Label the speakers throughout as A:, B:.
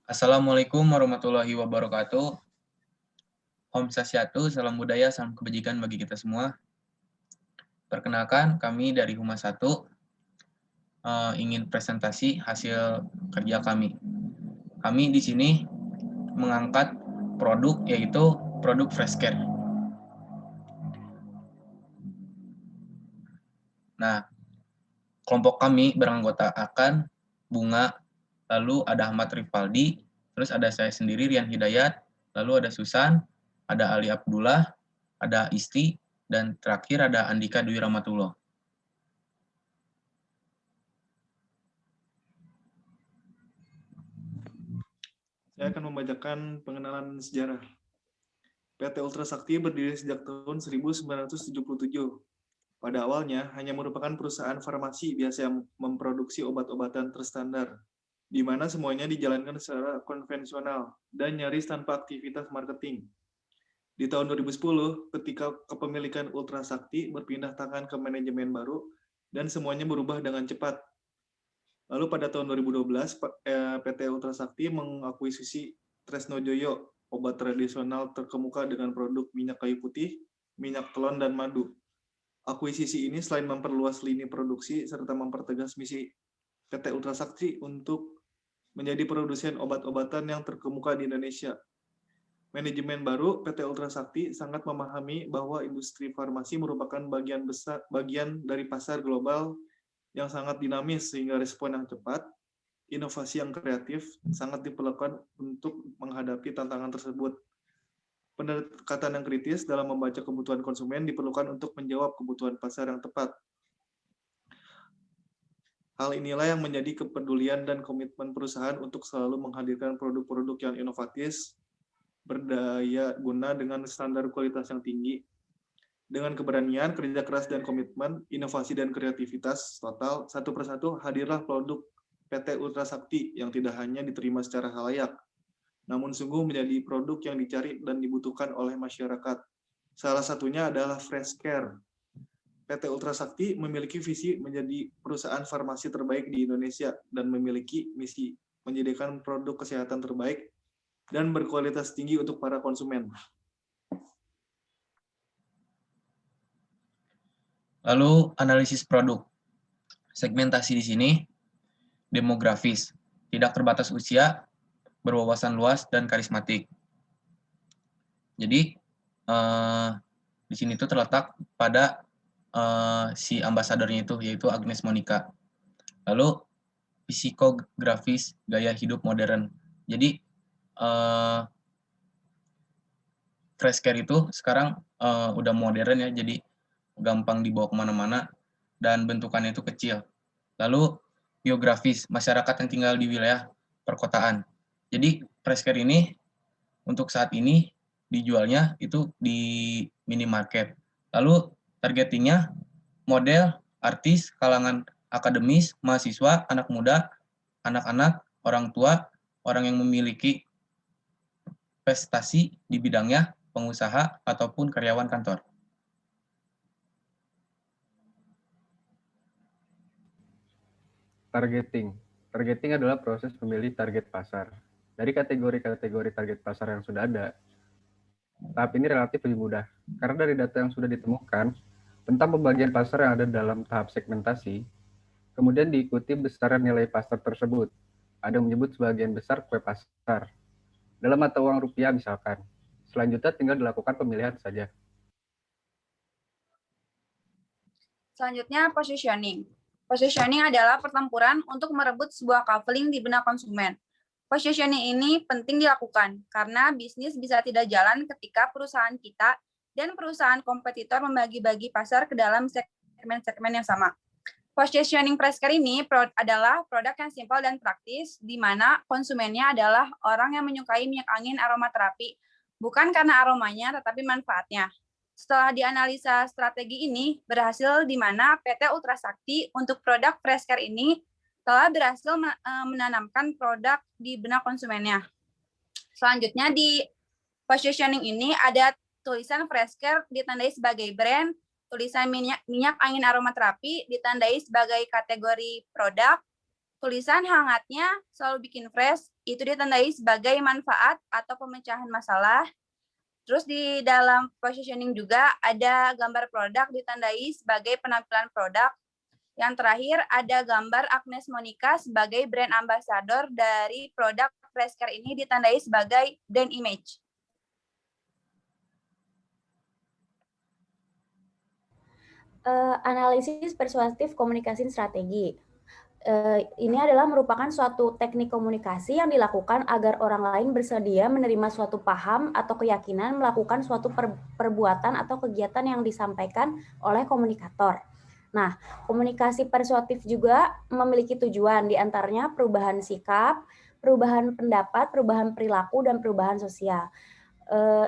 A: Assalamualaikum warahmatullahi wabarakatuh. Om Swastiastu, salam budaya, salam kebajikan bagi kita semua. Perkenalkan, kami dari Humas 1 ingin presentasi hasil kerja kami. Kami di sini mengangkat produk, yaitu produk fresh care. Nah, kelompok kami beranggotakan Bunga, lalu ada Ahmad Rifaldi, terus ada saya sendiri Rian Hidayat, lalu ada Susan, ada Ali Abdullah, ada Isti, dan terakhir ada Andika Dwi Rahmatullah.
B: Saya akan membacakan pengenalan sejarah. PT Ultra Sakti berdiri sejak tahun 1977. Pada awalnya hanya merupakan perusahaan farmasi biasa yang memproduksi obat-obatan terstandar, di mana semuanya dijalankan secara konvensional dan nyaris tanpa aktivitas marketing. Di tahun 2010, ketika kepemilikan Ultra Sakti berpindah tangan ke manajemen baru dan semuanya berubah dengan cepat. Lalu pada tahun 2012, PT Ultra Sakti mengakuisisi Tresnojoyo, obat tradisional terkemuka dengan produk minyak kayu putih, minyak telon, dan madu. Akuisisi ini selain memperluas lini produksi serta mempertegas misi PT Ultra Sakti untuk menjadi produsen obat-obatan yang terkemuka di Indonesia. Manajemen baru PT Ultra Sakti sangat memahami bahwa industri farmasi merupakan bagian dari pasar global yang sangat dinamis sehingga respon yang cepat, inovasi yang kreatif sangat diperlukan untuk menghadapi tantangan tersebut. Pendekatan yang kritis dalam membaca kebutuhan konsumen diperlukan untuk menjawab kebutuhan pasar yang tepat. Hal inilah yang menjadi kepedulian dan komitmen perusahaan untuk selalu menghadirkan produk-produk yang inovatif, berdaya guna dengan standar kualitas yang tinggi. Dengan keberanian, kerja keras, dan komitmen, inovasi dan kreativitas total, satu persatu hadirlah produk PT Ultra Sakti yang tidak hanya diterima secara halayak, namun sungguh menjadi produk yang dicari dan dibutuhkan oleh masyarakat. Salah satunya adalah Fresh Care. PT Ultra Sakti memiliki visi menjadi perusahaan farmasi terbaik di Indonesia dan memiliki misi menyediakan produk kesehatan terbaik dan berkualitas tinggi untuk para konsumen.
A: Lalu analisis produk. Segmentasi di sini demografis, tidak terbatas usia, berwawasan luas, dan karismatik. Jadi di sini tuh terletak pada si ambasadornya itu, yaitu Agnes Monica. Lalu psikografis, gaya hidup modern. Jadi fresh care itu sekarang udah modern ya, jadi gampang dibawa kemana-mana dan bentukannya itu kecil. Lalu geografis, masyarakat yang tinggal di wilayah perkotaan. Jadi fresh care ini untuk saat ini dijualnya itu di minimarket. Lalu targetingnya model, artis, kalangan akademis, mahasiswa, anak muda, anak-anak, orang tua, orang yang memiliki prestasi di bidangnya, pengusaha, ataupun karyawan kantor.
C: Targeting. Targeting adalah proses memilih target pasar. Dari kategori-kategori target pasar yang sudah ada, tahap ini relatif lebih mudah. Karena dari data yang sudah ditemukan, tentang pembagian pasar yang ada dalam tahap segmentasi, kemudian diikuti besaran nilai pasar tersebut. Ada yang menyebut sebagian besar kue pasar. Dalam mata uang rupiah misalkan. Selanjutnya tinggal dilakukan pemilihan saja.
D: Selanjutnya, positioning. Positioning adalah pertempuran untuk merebut sebuah coupling di benak konsumen. Positioning ini penting dilakukan karena bisnis bisa tidak jalan ketika perusahaan kita dan perusahaan kompetitor membagi-bagi pasar ke dalam segmen-segmen yang sama. Positioning fresh care ini adalah produk yang simpel dan praktis, di mana konsumennya adalah orang yang menyukai minyak angin aromaterapi, bukan karena aromanya, tetapi manfaatnya. Setelah dianalisa strategi ini, berhasil di mana PT Ultra Sakti untuk produk fresh care ini telah berhasil menanamkan produk di benak konsumennya. Selanjutnya di positioning ini ada tulisan fresh care ditandai sebagai brand, tulisan minyak angin aromaterapi ditandai sebagai kategori produk, Tulisan hangatnya selalu bikin fresh, itu ditandai sebagai manfaat atau pemecahan masalah. Terus di dalam positioning juga ada gambar produk ditandai sebagai penampilan produk. Yang terakhir ada gambar Agnes Monica sebagai brand ambassador dari produk Freshcare ini ditandai sebagai brand image.
E: Analisis persuasif komunikasi strategi. Ini adalah merupakan suatu teknik komunikasi yang dilakukan agar orang lain bersedia menerima suatu paham atau keyakinan melakukan suatu perbuatan atau kegiatan yang disampaikan oleh komunikator. Nah, komunikasi persuasif juga memiliki tujuan, diantaranya perubahan sikap, perubahan pendapat, perubahan perilaku, dan perubahan sosial.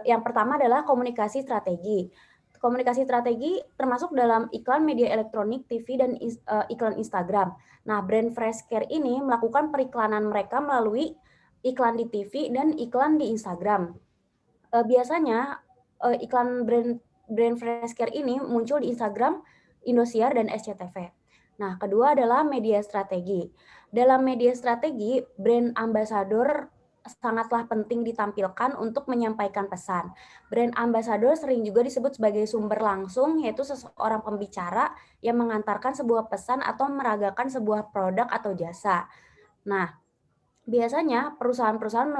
E: Yang pertama adalah komunikasi strategi. Komunikasi strategi termasuk dalam iklan media elektronik, TV, dan iklan Instagram. Nah, brand Freshcare ini melakukan periklanan mereka melalui iklan di TV dan iklan di Instagram. Biasanya iklan brand Freshcare ini muncul di Instagram, Indosiar, dan SCTV. Nah, kedua adalah media strategi. Dalam media strategi, brand ambassador sangatlah penting ditampilkan untuk menyampaikan pesan. Brand ambassador sering juga disebut sebagai sumber langsung, yaitu seseorang pembicara yang mengantarkan sebuah pesan atau meragakan sebuah produk atau jasa. Nah, biasanya perusahaan-perusahaan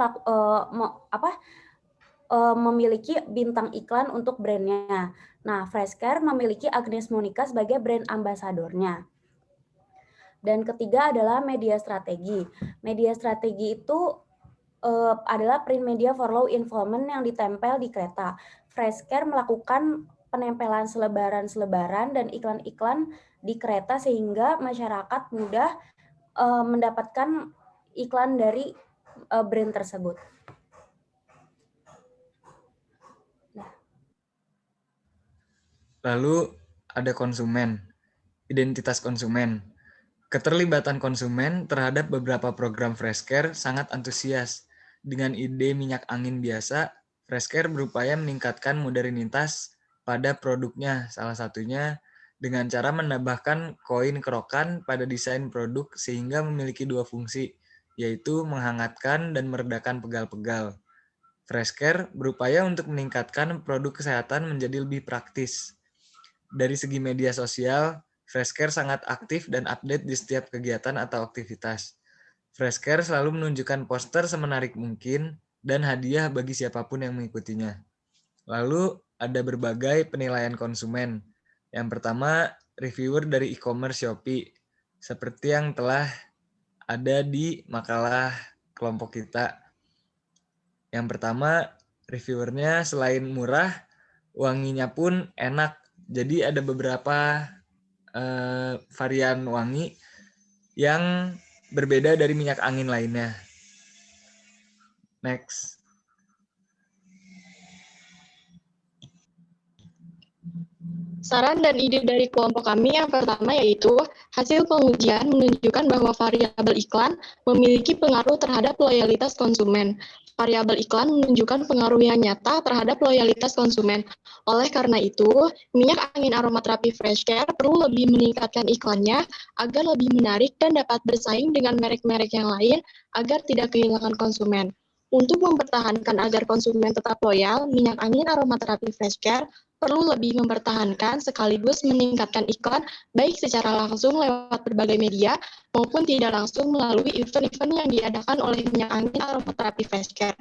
E: memiliki bintang iklan untuk brandnya. Nah, Freshcare memiliki Agnes Monica sebagai brand ambasadornya. Dan ketiga adalah media strategi. Media strategi itu adalah print media for law enforcement yang ditempel di kereta. Freshcare melakukan penempelan selebaran dan iklan-iklan di kereta sehingga masyarakat mudah mendapatkan iklan dari brand tersebut.
F: Lalu ada konsumen, identitas konsumen. Keterlibatan konsumen terhadap beberapa program Freshcare sangat antusias. Dengan ide minyak angin biasa, Freshcare berupaya meningkatkan modernitas pada produknya, salah satunya dengan cara menambahkan koin kerokan pada desain produk sehingga memiliki dua fungsi, yaitu menghangatkan dan meredakan pegal-pegal. Freshcare berupaya untuk meningkatkan produk kesehatan menjadi lebih praktis. Dari segi media sosial, Freshcare sangat aktif dan update di setiap kegiatan atau aktivitas. Freshcare selalu menunjukkan poster semenarik mungkin dan hadiah bagi siapapun yang mengikutinya. Lalu ada berbagai penilaian konsumen. Yang pertama, reviewer dari e-commerce Shopee, seperti yang telah ada di makalah kelompok kita. Yang pertama, reviewernya selain murah, wanginya pun enak. Jadi ada beberapa varian wangi yang berbeda dari minyak angin lainnya. Next.
G: Saran dan ide dari kelompok kami yang pertama yaitu hasil pengujian menunjukkan bahwa variabel iklan memiliki pengaruh terhadap loyalitas konsumen. Variabel iklan menunjukkan pengaruh yang nyata terhadap loyalitas konsumen. Oleh karena itu, minyak angin aromaterapi Freshcare perlu lebih meningkatkan iklannya agar lebih menarik dan dapat bersaing dengan merek-merek yang lain agar tidak kehilangan konsumen. Untuk mempertahankan agar konsumen tetap loyal, minyak angin aromaterapi Freshcare perlu lebih mempertahankan sekaligus meningkatkan iklan baik secara langsung lewat berbagai media maupun tidak langsung melalui event-event yang diadakan oleh minyak angin aromaterapi Freshcare.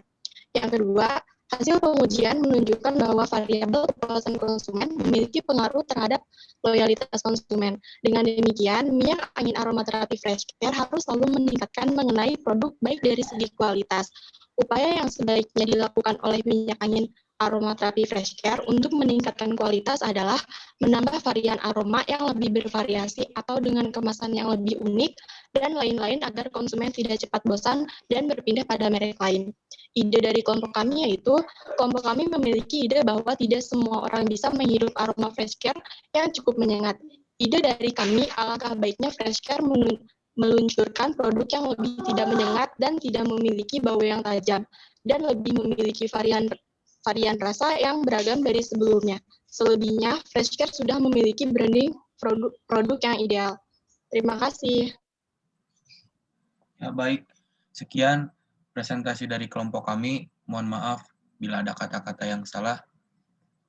G: Yang kedua, hasil pengujian menunjukkan bahwa variabel kepuasan konsumen memiliki pengaruh terhadap loyalitas konsumen. Dengan demikian, minyak angin aromaterapi Freshcare harus selalu meningkatkan mengenai produk baik dari segi kualitas. Upaya yang sebaiknya dilakukan oleh minyak angin aromaterapi Freshcare untuk meningkatkan kualitas adalah menambah varian aroma yang lebih bervariasi atau dengan kemasan yang lebih unik dan lain-lain agar konsumen tidak cepat bosan dan berpindah pada merek lain. Ide dari kelompok kami yaitu, kelompok kami memiliki ide bahwa tidak semua orang bisa menghirup aroma Freshcare yang cukup menyengat. Ide dari kami, alangkah baiknya Freshcare meluncurkan produk yang lebih tidak menyengat dan tidak memiliki bau yang tajam, dan lebih memiliki varian rasa yang beragam dari sebelumnya. Selebihnya, Freshcare sudah memiliki branding produk yang ideal. Terima kasih.
A: Ya, baik. Sekian presentasi dari kelompok kami. Mohon maaf bila ada kata-kata yang salah.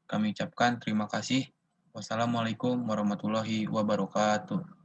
A: Kami ucapkan terima kasih. Wassalamualaikum warahmatullahi wabarakatuh.